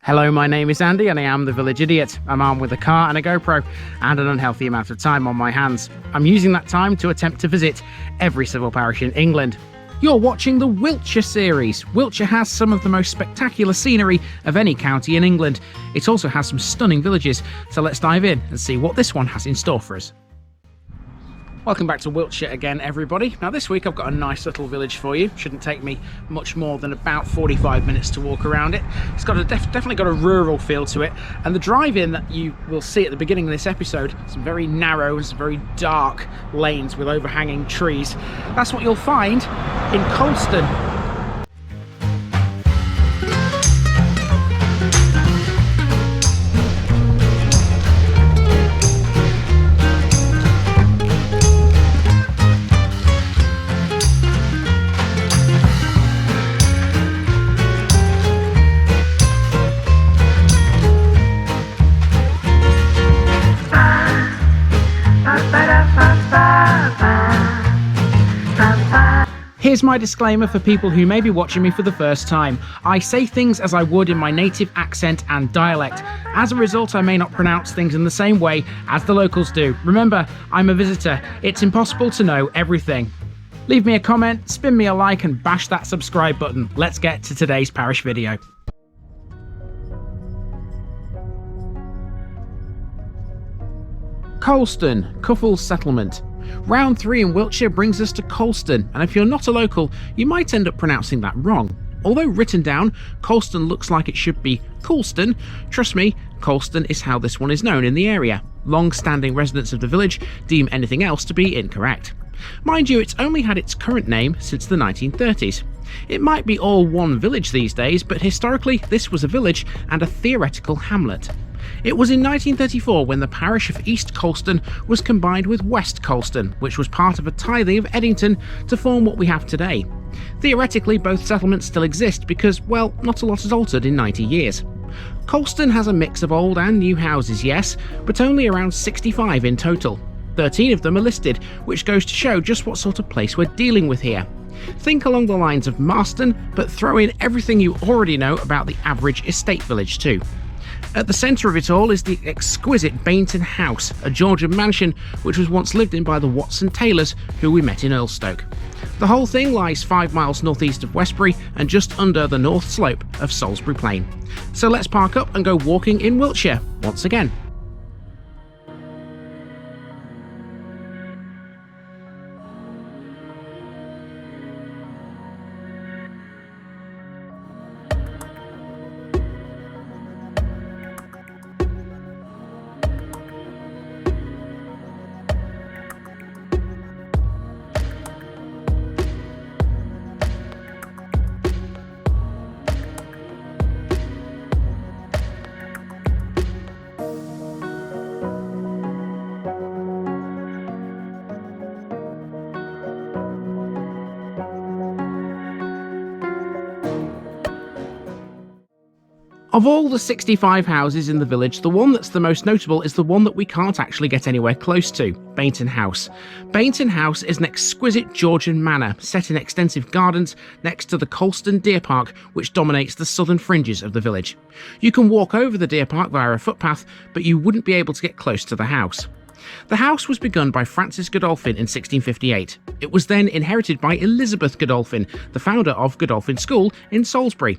Hello, my name is Andy and I am the Village Idiot. I'm armed with a car and a GoPro and an unhealthy amount of time on my hands. I'm using that time to attempt to visit every civil parish in England. You're watching the Wiltshire series. Wiltshire has some of the most spectacular scenery of any county in England. It also has some stunning villages, so let's dive in and see what this one has in store for us. Welcome back to Wiltshire again, everybody. Now this week I've got a nice little village for you. Shouldn't take me much more than about 45 minutes to walk around it. It's got definitely got a rural feel to it, and the drive-in that you will see at the beginning of this episode, some very narrow and some very dark lanes with overhanging trees. That's what you'll find in Coolston. Here's my disclaimer for people who may be watching me for the first time. I say things as I would in my native accent and dialect. As a result, I may not pronounce things in the same way as the locals do. Remember, I'm a visitor. It's impossible to know everything. Leave me a comment, spin me a like and bash that subscribe button. Let's get to today's parish video. Coulston, Cufel settlement. Round 3 in Wiltshire brings us to Coulston, and if you're not a local, you might end up pronouncing that wrong. Although written down, Coulston looks like it should be Coolston. Trust me, Coulston is how this one is known in the area. Long-standing residents of the village deem anything else to be incorrect. Mind you, it's only had its current name since the 1930s. It might be all one village these days, but historically this was a village and a theoretical hamlet. It was in 1934 when the parish of East Coulston was combined with West Coulston, which was part of a tithing of Edington to form what we have today. Theoretically, both settlements still exist because, well, not a lot has altered in 90 years. Coulston has a mix of old and new houses, yes, but only around 65 in total. 13 of them are listed, which goes to show just what sort of place we're dealing with here. Think along the lines of Marston, but throw in everything you already know about the average estate village too. At the centre of it all is the exquisite Baynton House, a Georgian mansion which was once lived in by the Watson Taylors who we met in Erlestoke. The whole thing lies 5 miles northeast of Westbury and just under the north slope of Salisbury Plain. So let's park up and go walking in Wiltshire once again. Of all the 65 houses in the village, the one that's the most notable is the one that we can't actually get anywhere close to, Baynton House. Baynton House is an exquisite Georgian manor set in extensive gardens next to the Coulston Deer Park, which dominates the southern fringes of the village. You can walk over the deer park via a footpath, but you wouldn't be able to get close to the house. The house was begun by Francis Godolphin in 1658. It was then inherited by Elizabeth Godolphin, the founder of Godolphin School in Salisbury.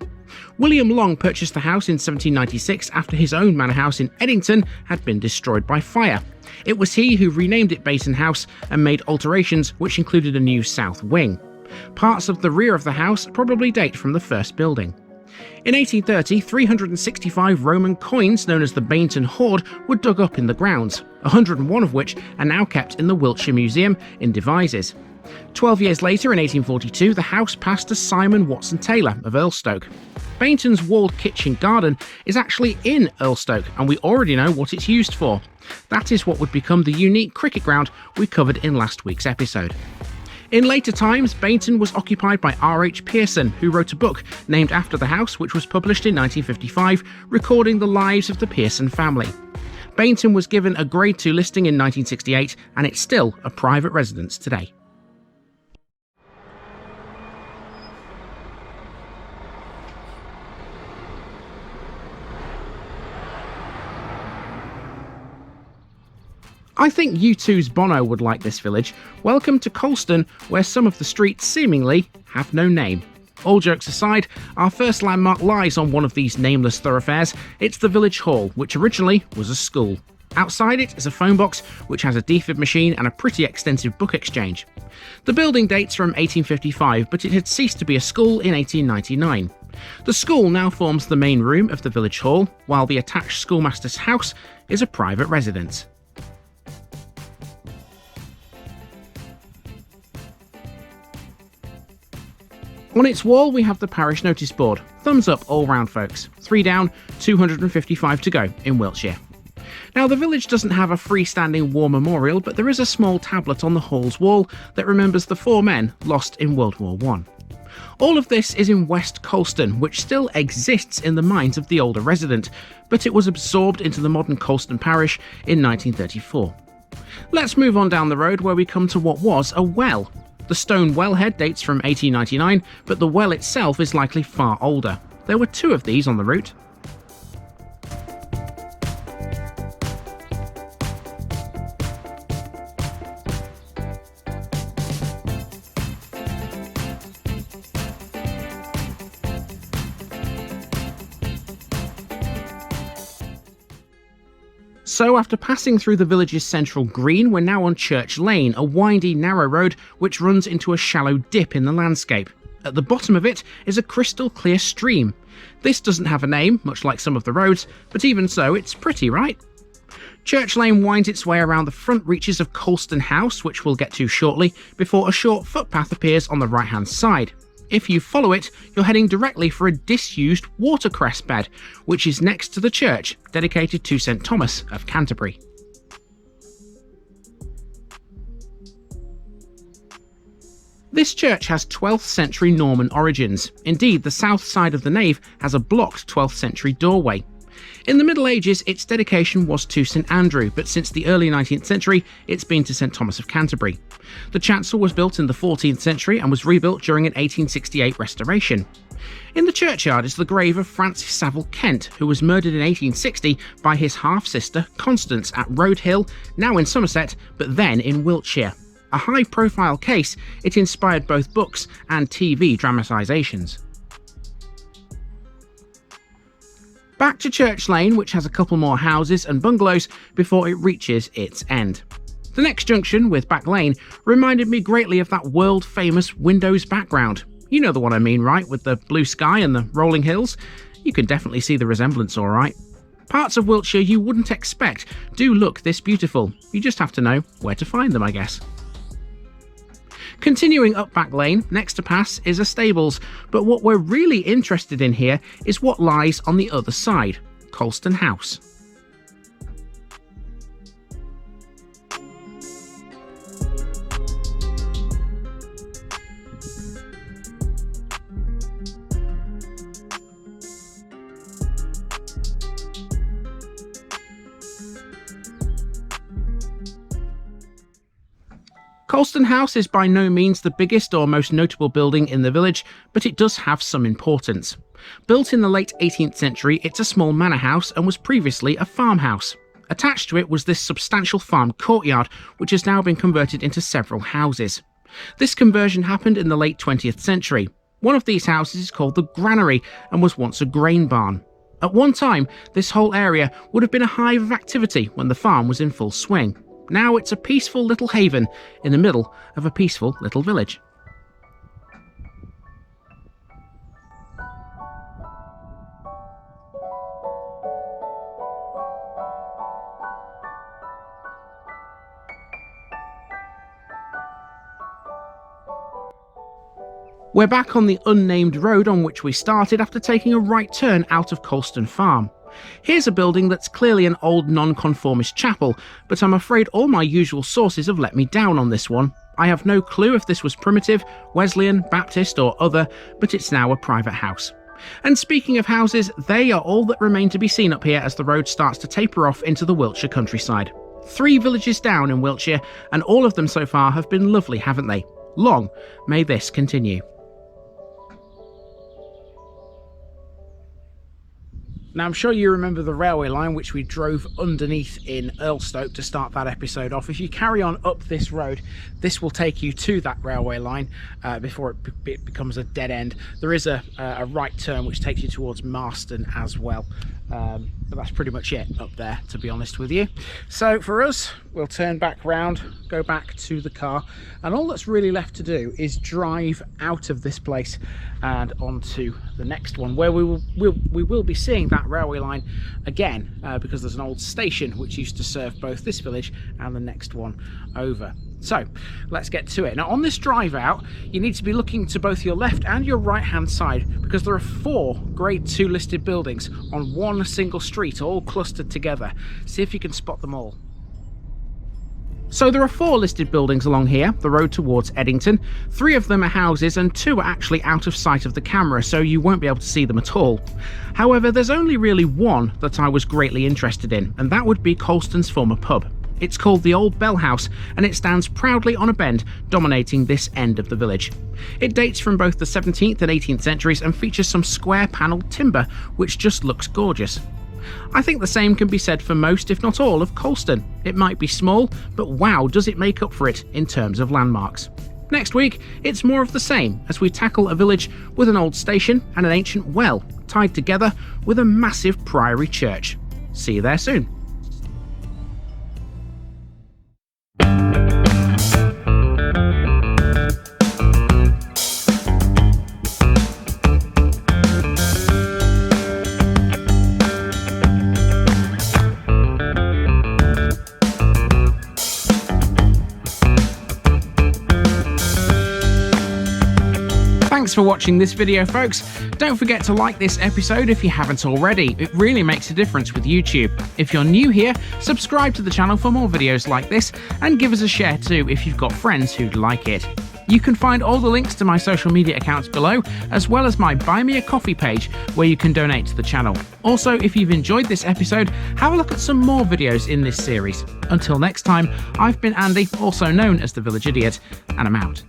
William Long purchased the house in 1796 after his own manor house in Edington had been destroyed by fire. It was he who renamed it Baynton House and made alterations which included a new south wing. Parts of the rear of the house probably date from the first building. In 1830, 365 Roman coins known as the Baynton hoard were dug up in the grounds, 101 of which are now kept in the Wiltshire Museum in Devizes. 12 years later, in 1842, the house passed to Simon Watson Taylor of Erlestoke. Baynton's walled kitchen garden is actually in Erlestoke, and we already know what it's used for. That is what would become the unique cricket ground we covered in last week's episode. In later times, Baynton was occupied by R.H. Pearson, who wrote a book named after the house, which was published in 1955, recording the lives of the Pearson family. Baynton was given a Grade 2 listing in 1968, and it's still a private residence today. I think U2's Bono would like this village. Welcome to Coulston, where some of the streets seemingly have no name. All jokes aside, our first landmark lies on one of these nameless thoroughfares. It's the village hall, which originally was a school. Outside it is a phone box, which has a defib machine and a pretty extensive book exchange. The building dates from 1855, but it had ceased to be a school in 1899. The school now forms the main room of the village hall, while the attached schoolmaster's house is a private residence. On its wall we have the parish notice board. Thumbs up all round folks. 3 down, 255 to go in Wiltshire. Now the village doesn't have a freestanding war memorial, but there is a small tablet on the hall's wall that remembers the 4 men lost in World War I. All of this is in West Coulston, which still exists in the minds of the older resident, but it was absorbed into the modern Coulston Parish in 1934. Let's move on down the road where we come to what was a well. The stone wellhead dates from 1899, but the well itself is likely far older. There were 2 of these on the route. So after passing through the village's central green, we're now on Church Lane, a windy, narrow road which runs into a shallow dip in the landscape. At the bottom of it is a crystal clear stream. This doesn't have a name, much like some of the roads, but even so, it's pretty, right? Church Lane winds its way around the front reaches of Baynton House, which we'll get to shortly, before a short footpath appears on the right-hand side. If you follow it, you're heading directly for a disused watercress bed, which is next to the church, dedicated to St Thomas of Canterbury. This church has 12th century Norman origins. Indeed, the south side of the nave has a blocked 12th century doorway. In the Middle Ages, its dedication was to St Andrew, but since the early 19th century, it's been to St Thomas of Canterbury. The chancel was built in the 14th century and was rebuilt during an 1868 restoration. In the churchyard is the grave of Francis Saville Kent, who was murdered in 1860 by his half-sister Constance at Road Hill, now in Somerset, but then in Wiltshire. A high-profile case, it inspired both books and TV dramatisations. Back to Church Lane, which has a couple more houses and bungalows before it reaches its end. The next junction, with Back Lane, reminded me greatly of that world-famous Windows background. You know the one I mean, right, with the blue sky and the rolling hills? You can definitely see the resemblance, alright. Parts of Wiltshire you wouldn't expect do look this beautiful. You just have to know where to find them, I guess. Continuing up Back Lane, next to pass is a stables, but what we're really interested in here is what lies on the other side, Coulston House. Coulston House is by no means the biggest or most notable building in the village, but it does have some importance. Built in the late 18th century, it's a small manor house and was previously a farmhouse. Attached to it was this substantial farm courtyard, which has now been converted into several houses. This conversion happened in the late 20th century. One of these houses is called the Granary and was once a grain barn. At one time, this whole area would have been a hive of activity when the farm was in full swing. Now it's a peaceful little haven in the middle of a peaceful little village. We're back on the unnamed road on which we started after taking a right turn out of Coulston Farm. Here's a building that's clearly an old non-conformist chapel, but I'm afraid all my usual sources have let me down on this one. I have no clue if this was primitive, Wesleyan, Baptist or other, but it's now a private house. And speaking of houses, they are all that remain to be seen up here as the road starts to taper off into the Wiltshire countryside. 3 villages down in Wiltshire, and all of them so far have been lovely, haven't they? Long may this continue. Now, I'm sure you remember the railway line which we drove underneath in Erlestoke to start that episode off. If you carry on up this road, this will take you to that railway line before it becomes a dead end. There is a right turn which takes you towards Marston as well. But that's pretty much it up there, to be honest with you. So for us, we'll turn back round, go back to the car, and all that's really left to do is drive out of this place and onto the next one, where we will be seeing that railway line again, because there's an old station which used to serve both this village and the next one over. So let's get to it. Now, on this drive out, you need to be looking to both your left and your right hand side, because there are 4 grade 2 listed buildings on one single street, all clustered together. See if you can spot them all. So there are 4 listed buildings along here, the road towards Edington. 3 of them are houses and 2 are actually out of sight of the camera, so you won't be able to see them at all. However, there's only really one that I was greatly interested in, and that would be Coulston's former pub. It's called the Old Bell House, and it stands proudly on a bend dominating this end of the village. It dates from both the 17th and 18th centuries and features some square panelled timber which just looks gorgeous. I think the same can be said for most, if not all, of Coulston. It might be small, but wow, does it make up for it in terms of landmarks. Next week, it's more of the same as we tackle a village with an old station and an ancient well, tied together with a massive priory church. See you there soon. Thanks for watching this video, folks. Don't forget to like this episode if you haven't already. It really makes a difference with YouTube. If you're new here, subscribe to the channel for more videos like this, and give us a share too if you've got friends who'd like it. You can find all the links to my social media accounts below, as well as my Buy Me a Coffee page where you can donate to the channel. Also, if you've enjoyed this episode, have a look at some more videos in this series. Until next time, I've been Andy, also known as the Village Idiot, and I'm out.